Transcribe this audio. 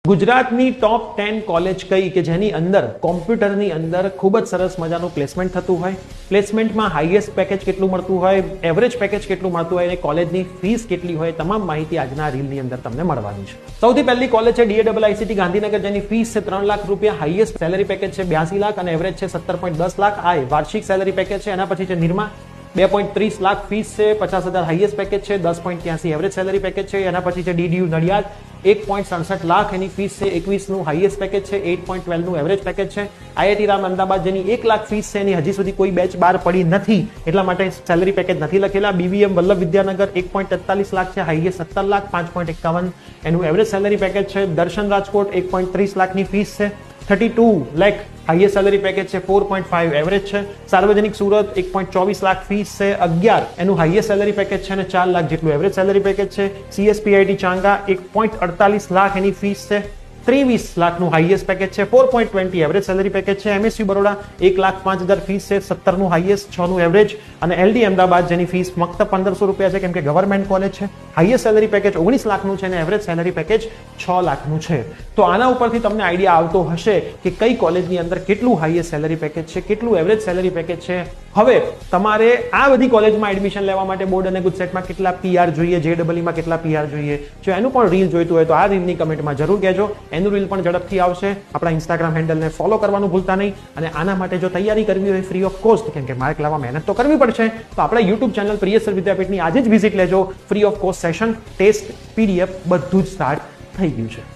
ગુજરાતની ટોપ 10 કોલેજ કઈ કે જેની અંદર કોમ્પ્યુટરની અંદર ખૂબ જ સરસ મજાનું પ્લેસમેન્ટ થતું હોય, પ્લેસમેન્ટમાં હાઈએસ્ટ પેકેજ કેટલું મળતું હોય, એવરેજ પેકેજ કેટલું મળતું હોય અને કોલેજની ફીસ કેટલી હોય, તમામ માહિતી આજના રીલની અંદર તમને મળવાની છે. સૌથી પહેલી કોલેજ છે DAIIT ગાંધીનગર, જેની ફીસ છે 3 લાખ રૂપિયા, હાઈએસ્ટ સેલેરી પેકેજ છે 82 લાખ અને એવરેજ છે 17.10 લાખ. આ વાર્ષિક સેલેરી પેકેજ છે. એના પછી છે નિરમા, 2.30 લાખ ફીસ છે, 50,000 હાઈએસ્ટ પેકેજ છે, 10.83 એવરેજ સેલેરી પેકેજ છે. એના પછી છે DDU નડિયાદ, 1.67 લાખ એની ફીસ છે, 21 નું હાઈએસ્ટ પેકેજ છે, 8.12 નું એવરેજ પેકેજ છે. IIT રામ અમદાવાદ, જેની 1 લાખ ફીસ છે, એની હજી સુધી કોઈ બેચ બહાર પડી નથી એટલા માટે સેલેરી પેકેજ નથી લખેલા. BVM વલ્લભ વિદ્યાનગર, 1.43 લાખ છે, હાઈએસ્ટ 17 લાખ, 5.51 એનું એવરેજ સેલેરી પેકેજ છે. દર્શન રાજકોટ, 1.30 લાખની ફીસ છે, 32 લાખ હાઈએસ્ટ સેલેરી પેકેજ છે, 4.5 એવરેજ છે. સાર્વજનિક સુરત, 1.24 લાખ ફીસ છે, 11 એનું હાઈએસ્ટ સેલેરી પેકેજ છે અને 4 લાખ જેટલું એવરેજ સેલેરી પેકેજ છે. CSPIT ચાંગા, 1.48 લાખ એની ફીસ છે, 23 લાખનું હાઈએસ્ટ પેકેજ છે, 4.20 એવરેજ સેલેરી પેકેજ છે. MSU બરોડા, 1,05,000 ફીસ છે, 17 નું હાઈએસ્ટ, 6 નું એવરેજ. અને LD અમદાવાદ, જેની ફીસ ફક્ત 1500 રૂપિયા છે કેમ કે ગવર્મેન્ટ કોલેજ છે, હાઈએસ્ટ સેલેરી પેકેજ 19 લાખનું છે અને એવરેજ સેલેરી પેકેજ 6 લાખનું છે. તો આના ઉપરથી તમને આઈડિયા આવતો હશે કે કઈ કોલેજની અંદર કેટલું હાઈએસ્ટ સેલેરી પેકેજ છે, કેટલું એવરેજ સેલેરી પેકેજ છે. હવે તમારે આ બધી કોલેજમાં એડમિશન લેવા માટે બોર્ડ અને ગુજસેટમાં કેટલા PR જોઈએ, JEE માં કેટલા PR જોઈએ, જો એનું પણ રીલ જોઈતું હોય તો આ રીલની કમેન્ટમાં જરૂર કહેજો. એનું રીલ પણ ઝડપથી આવશે. આપણા ઇન્સ્ટાગ્રામ હેન્ડલને ફોલો કરવાનું ભૂલતા નહીં. અને આના માટે જો તૈયારી કરવી હોય ફ્રી ઓફ કોસ્ટ, કેમ કે માર્ક લાવવા મહેનત તો કરવી પડશે, તો આપણા યુટ્યુબ ચેનલ પ્રિયસર વિદ્યાપીઠની આજે જ વિઝિટ લેજો. Free of cost session, test, PDF બધું જ સ્ટાર્ટ થઈ ગયું છે.